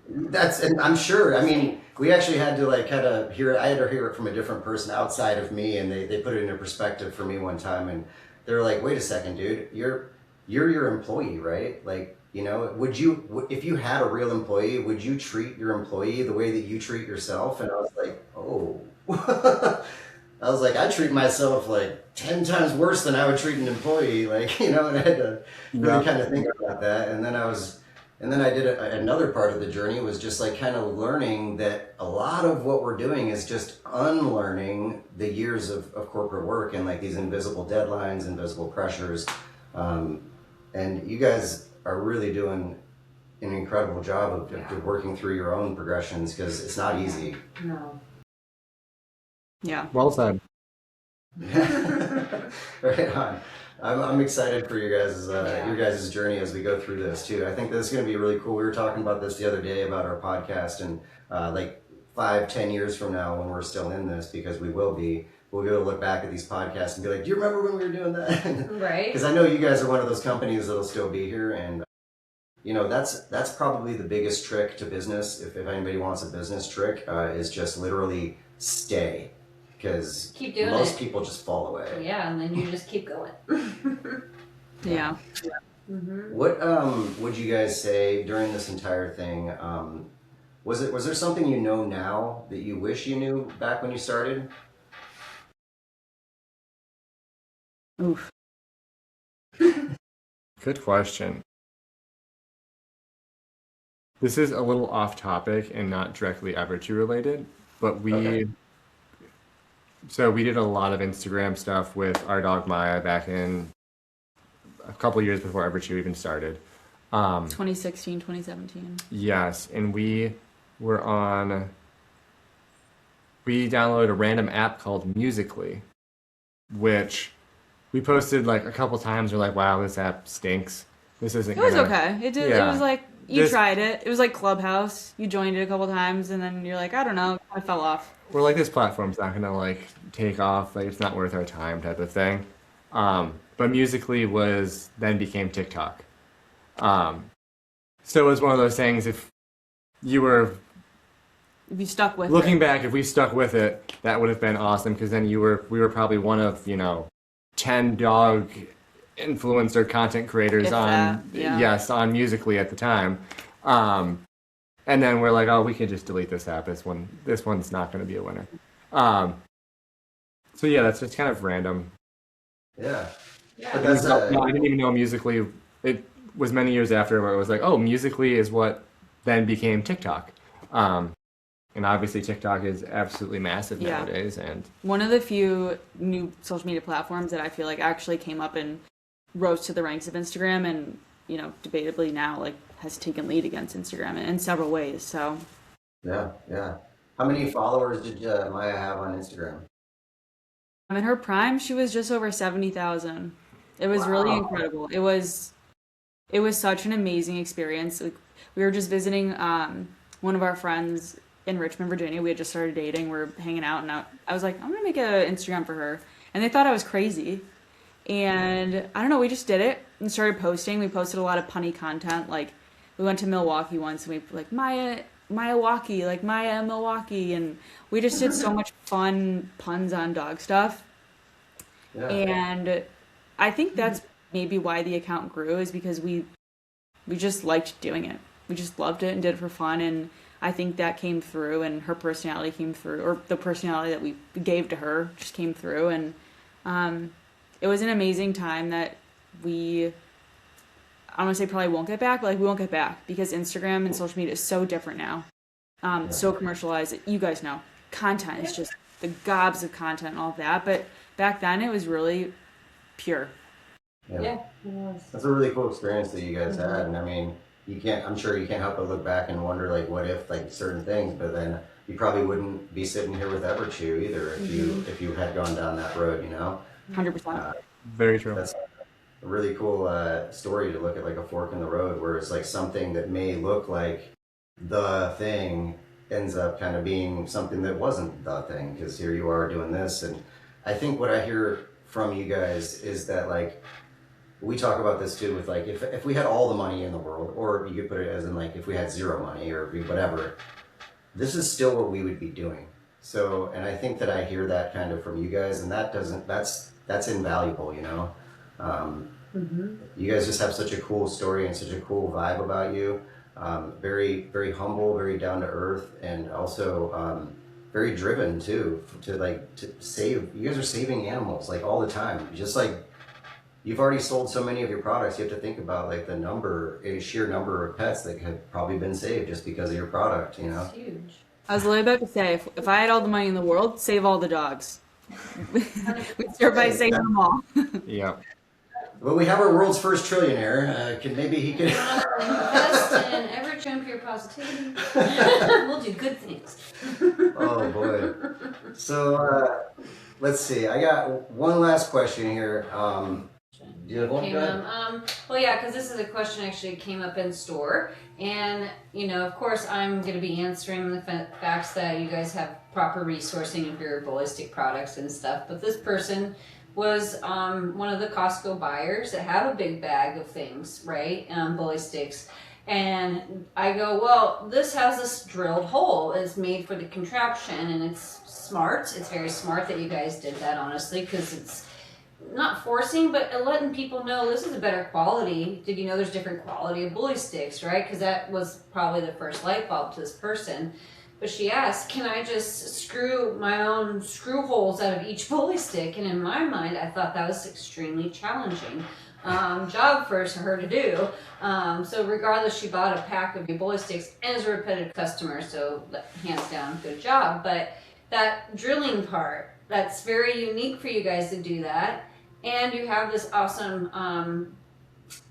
And I'm sure, I mean, we actually had to kind of hear it. I had to hear it from a different person outside of me, and they put it into perspective for me one time, and they were like, wait a second, dude, you're your employee, right? Like, would you, if you had a real employee, would you treat your employee the way that you treat yourself? And I was like, oh. I was like, I treat myself 10 times worse than I would treat an employee, and I had to really kind of think about that. And then I did another part of the journey was just kind of learning that a lot of what we're doing is just unlearning the years of corporate work and these invisible deadlines, invisible pressures. And you guys are really doing an incredible job of working through your own progressions, because it's not easy. No. Yeah. Well said. Right on. I'm excited for your guys' journey as we go through this too. I think this is going to be really cool. We were talking about this the other day about our podcast, and 5-10 years from now, when we're still in this, because we'll be able to look back at these podcasts and be like, do you remember when we were doing that? Right. Because I know you guys are one of those companies that'll still be here, and that's probably the biggest trick to business. If anybody wants a business trick, is just literally stay. Because most people just fall away. Yeah, and then you just keep going. Yeah. Mm-hmm. What would you guys say during this entire thing? Was there something you know now that you wish you knew back when you started? Oof. Good question. This is a little off topic and not directly EverChew related, but So we did a lot of Instagram stuff with our dog Maya back in a couple years before EverChew even started. 2016, 2017. Yes, and we downloaded a random app called Musical.ly, which we posted like a couple times. We're like, wow, this app stinks. This isn't It was gonna... okay. It did. Yeah. It was like you This- tried it. It was like Clubhouse. You joined it a couple times, and then you're like, I don't know, I fell off. We're like, this platform's not gonna like take off. Like, it's not worth our time, type of thing. But Musical.ly became TikTok. So it was one of those things. If you were If you stuck with looking it. back, if we stuck with it, that would have been awesome. Because then we were probably one of 10 dog influencer content creators If on that, yeah. yes, on Musical.ly at the time. And then we're like, oh, we can just delete this app. This one's not going to be a winner. So yeah, that's just kind of random. Yeah. Yeah. But that's No, I didn't even know Musical.ly. It was many years after where it was like, oh, Musical.ly is what then became TikTok. And obviously TikTok is absolutely massive Yeah. nowadays. And One of the few new social media platforms that I feel like actually came up and rose to the ranks of Instagram, and debatably now like has taken lead against Instagram in several ways. So yeah. How many followers did Maya have on Instagram? in her prime, she was just over 70,000. It was really Wow. incredible. It was such an amazing experience. Like, we were just visiting one of our friends in Richmond, Virginia. We had just started dating. We're hanging out, and I was like, I'm gonna make an Instagram for her, and they thought I was crazy. And I don't know, we just did it and started posting. We posted a lot of punny content. Like, we went to Milwaukee once, and we like Maya Milwaukee, like Maya Milwaukee, and we just did so much fun puns on dog stuff. Yeah. And I think that's maybe why the account grew, is because we just liked doing it. We just loved it and did it for fun, and I think that came through, and her personality came through, or the personality that we gave to her just came through, and it was an amazing time that I don't want to say probably won't get back, but like we won't get back, because Instagram and social media is so different now. So commercialized. You guys know. Content is just the gobs of content and all of that, but back then it was really pure. Yeah, it was. That's a really cool experience that you guys had, and I mean, I'm sure you can't help but look back and wonder like, what if like certain things, but then you probably wouldn't be sitting here with EverChew either if you had gone down that road, 100%. very true. That's a really cool story to look at, like a fork in the road, where it's like something that may look like the thing ends up kind of being something that wasn't the thing, because here you are doing this. And I think what I hear from you guys is that, like, we talk about this too with like, if we had all the money in the world, or you could put it as in like, if we had zero money or whatever, this is still what we would be doing. So, and I think that I hear that kind of from you guys, and that's invaluable, You guys just have such a cool story and such a cool vibe about you. Very, very humble, very down to earth, and also very driven too, to save. You guys are saving animals like all the time. Just like, you've already sold so many of your products, you have to think about like a sheer number of pets that have probably been saved just because of your product, It's huge. I was literally about to say, if I had all the money in the world, save all the dogs. We'd start by saving them all. Yeah. Well, we have our world's first trillionaire. Maybe he could. Invest in EverChew Pure Positivity. We'll do good things. Oh boy. So let's see. I got one last question here. Do you have one? Go ahead. Well, yeah, because this is a question actually came up in store, and of course, I'm going to be answering the facts that you guys have proper resourcing of your ballistic products and stuff. But this person was one of the Costco buyers that have a big bag of things, right? Bully sticks. And I go, well, this has this drilled hole. It's made for the contraption, and it's smart. It's very smart that you guys did that, honestly, because it's not forcing, but letting people know this is a better quality. Did you know there's different quality of bully sticks, right? Because that was probably the first light bulb to this person. But she asked, can I just screw my own screw holes out of each bully stick? And in my mind, I thought that was extremely challenging job for her to do. So regardless, she bought a pack of your bully sticks and is a repetitive customer, so hands down, good job. But that drilling part, that's very unique for you guys to do that. And you have this awesome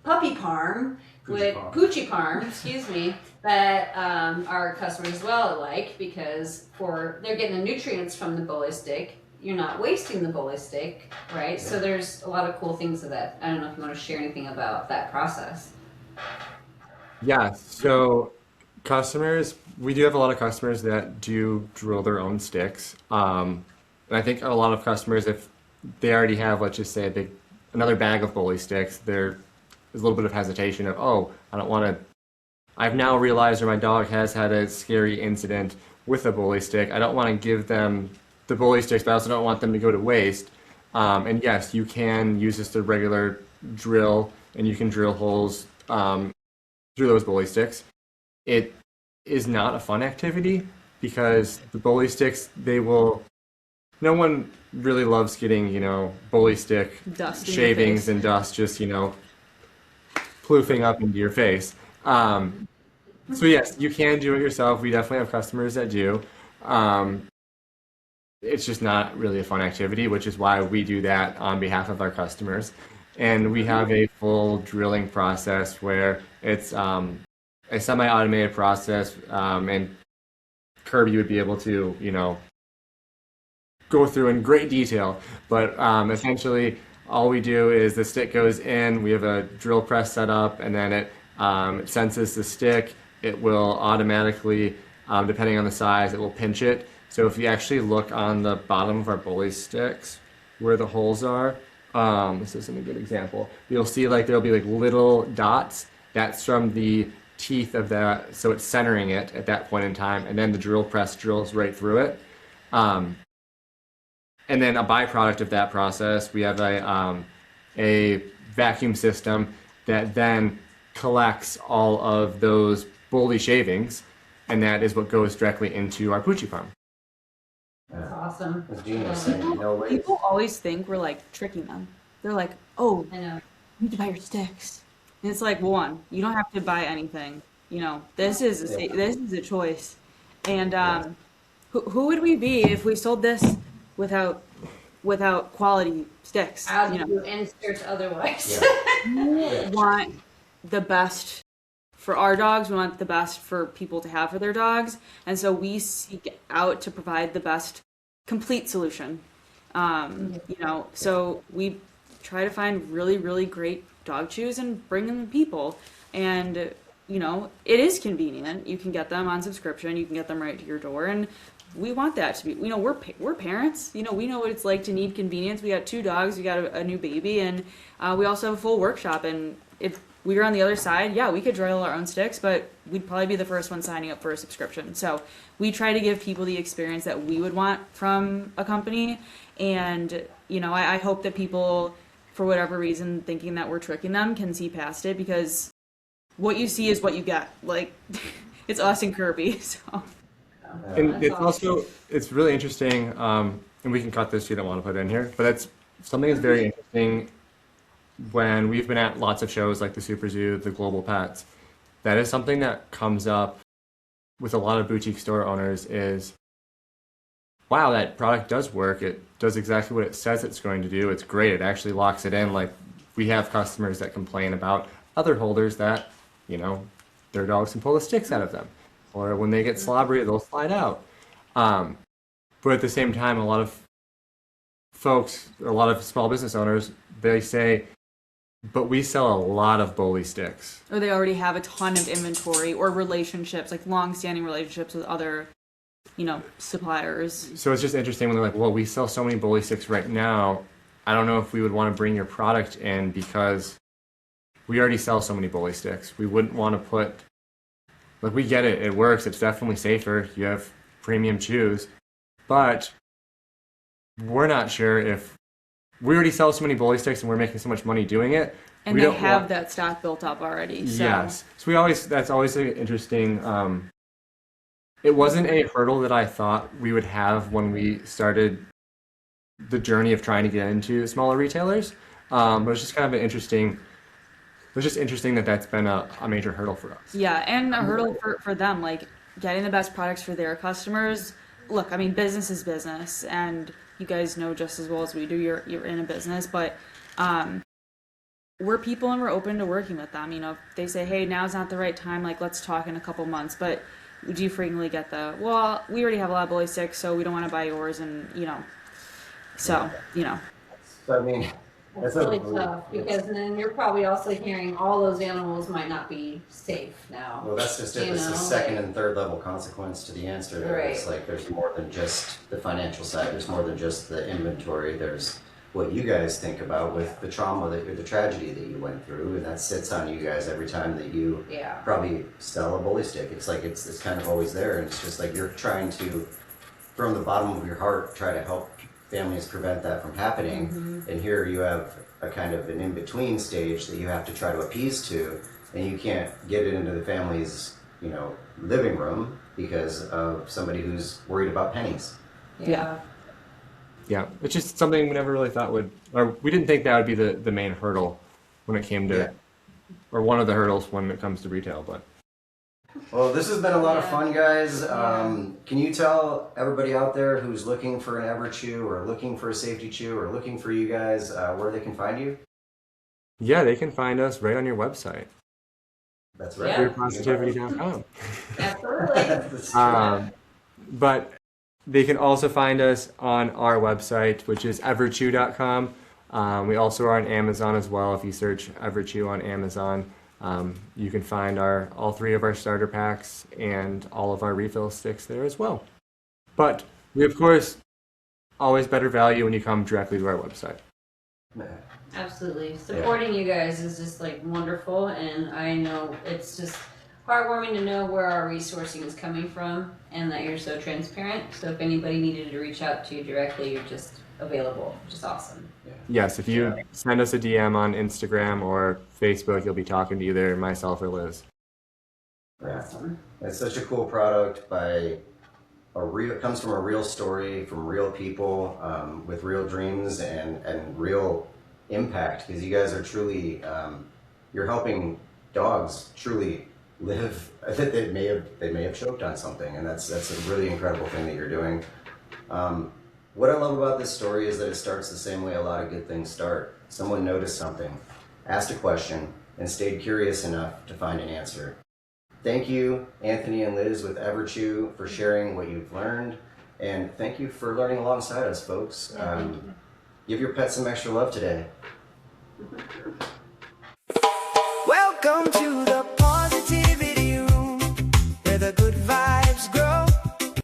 puppy parm Poochie Parm, excuse me, that our customers as well like, because they're getting the nutrients from the bully stick. You're not wasting the bully stick, right? So there's a lot of cool things of that. I don't know if you want to share anything about that process. Yeah, so customers, we do have a lot of customers that do drill their own sticks. And I think a lot of customers, if they already have, let's just say, another bag of bully sticks, there's a little bit of hesitation of, oh, I don't want to. I've now realized, or my dog has had a scary incident with a bully stick. I don't want to give them the bully sticks, but I also don't want them to go to waste. And yes, you can use just a regular drill, and you can drill holes through those bully sticks. It is not a fun activity because the bully sticks, no one really loves getting, bully stick Dust in your shavings face. and dust just, ploofing up into your face. So yes, you can do it yourself. We definitely have customers that do. It's just not really a fun activity, which is why we do that on behalf of our customers. And we have a full drilling process where it's a semi-automated process, and Kirby would be able to, go through in great detail. But essentially, all we do is the stick goes in, we have a drill press set up, and then it senses the stick. It will automatically, depending on the size, it will pinch it. So if you actually look on the bottom of our bully sticks, where the holes are, this isn't a good example. You'll see there'll be little dots. That's from the teeth of that, so it's centering it at that point in time, and then the drill press drills right through it. And then a byproduct of that process, we have a vacuum system that then collects all of those bully shavings, and that is what goes directly into our Poochie Parm. That's awesome. As Gene was saying, no waste. People always think we're tricking them. They're like, oh, I know. you need to buy your sticks. And it's like, one, you don't have to buy anything. This is a choice. And who would we be if we sold this without quality sticks? How do you insert otherwise? We want the best for our dogs. We want the best for people to have for their dogs. And so we seek out to provide the best complete solution. So we try to find really, really great dog chews and bring them to people. And, it is convenient. You can get them on subscription. You can get them right to your door. And we want that to be, we're parents. We know what it's like to need convenience. We got 2 dogs. We got a new baby. And we also have a full workshop. And if we were on the other side, we could drill our own sticks, but we'd probably be the first one signing up for a subscription. So we try to give people the experience that we would want from a company. And, I hope that people, for whatever reason, thinking that we're tricking them, can see past it, because what you see is what you get. It's us and Kirby. So. And it's really interesting, and we can cut this if you don't want to put it in here, but that's something that's very interesting when we've been at lots of shows like the Super Zoo, the Global Pets. That is something that comes up with a lot of boutique store owners is, wow, that product does work. It does exactly what it says it's going to do. It's great. It actually locks it in. We have customers that complain about other holders that, their dogs can pull the sticks out of them. Or when they get slobbery, they'll slide out. But at the same time, a lot of folks, a lot of small business owners, they say, but we sell a lot of bully sticks. Or they already have a ton of inventory or relationships, long-standing relationships with other, suppliers. So it's just interesting when they're like, well, we sell so many bully sticks right now. I don't know if we would want to bring your product in because we already sell so many bully sticks. We wouldn't want to put, we get it. It works. It's definitely safer. You have premium chews. But we're not sure if we already sell so many bully sticks and we're making so much money doing it. And they have that stock built up already. So. Yes. So that's always an interesting, it wasn't a hurdle that I thought we would have when we started the journey of trying to get into smaller retailers. But it's just kind of interesting that that's been a major hurdle for us. Yeah, and a hurdle for them, getting the best products for their customers. Look, business is business, and you guys know just as well as we do, you're in a business, but we're people and we're open to working with them. You know, if they say, hey, now's not the right time, like, let's talk in a couple months. But we do frequently get well, we already have a lot of bully sticks, so we don't want to buy yours. And, you know, so, you know. So, I mean, That's really tough because then you're probably also hearing all those animals might not be safe now. Well, that's just it. It's the second and third level consequence to the answer there. Right. It's like there's more than just the financial side. There's more than just the inventory. There's what you guys think about with the trauma or the tragedy that you went through, and that sits on you guys every time that you probably sell a bully stick. It's like it's kind of always there, and it's just like you're trying to, from the bottom of your heart, try to help families prevent that from happening. Mm-hmm. And here you have a kind of an in-between stage that you have to try to appease to, and you can't get it into the family's, you know, living room because of somebody who's worried about pennies. Yeah. Yeah, it's just something we never really thought or we didn't think that would be the main hurdle when it came to, or one of the hurdles when it comes to retail, but. Well, this has been a lot of fun, guys. Can you tell everybody out there who's looking for an EverChew or looking for a Safety Chew or looking for you guys where they can find you? Yeah, they can find us right on your website. That's right. Yeah. Pawsitivity.com. Absolutely. But they can also find us on our website, which is everchew.com. We also are on Amazon as well. If you search EverChew on Amazon, you can find all 3 of our starter packs and all of our refill sticks there as well. But we, of course, always better value when you come directly to our website. Absolutely. Supporting you guys is just like wonderful, and I know it's just heartwarming to know where our resourcing is coming from and that you're so transparent. So if anybody needed to reach out to you directly, you're just available, which is awesome. Yes, if you send us a DM on Instagram or Facebook, you'll be talking to either myself or Liz. Awesome. It's such a cool product it comes from a real story, from real people, with real dreams and real impact, because you guys are truly, you're helping dogs truly live, that they may have choked on something, and that's a really incredible thing that you're doing. What I love about this story is that it starts the same way a lot of good things start. Someone noticed something, asked a question, and stayed curious enough to find an answer. Thank you, Anthony and Liz with EverChew, for sharing what you've learned, and thank you for learning alongside us, folks. Give your pet some extra love today. Welcome to the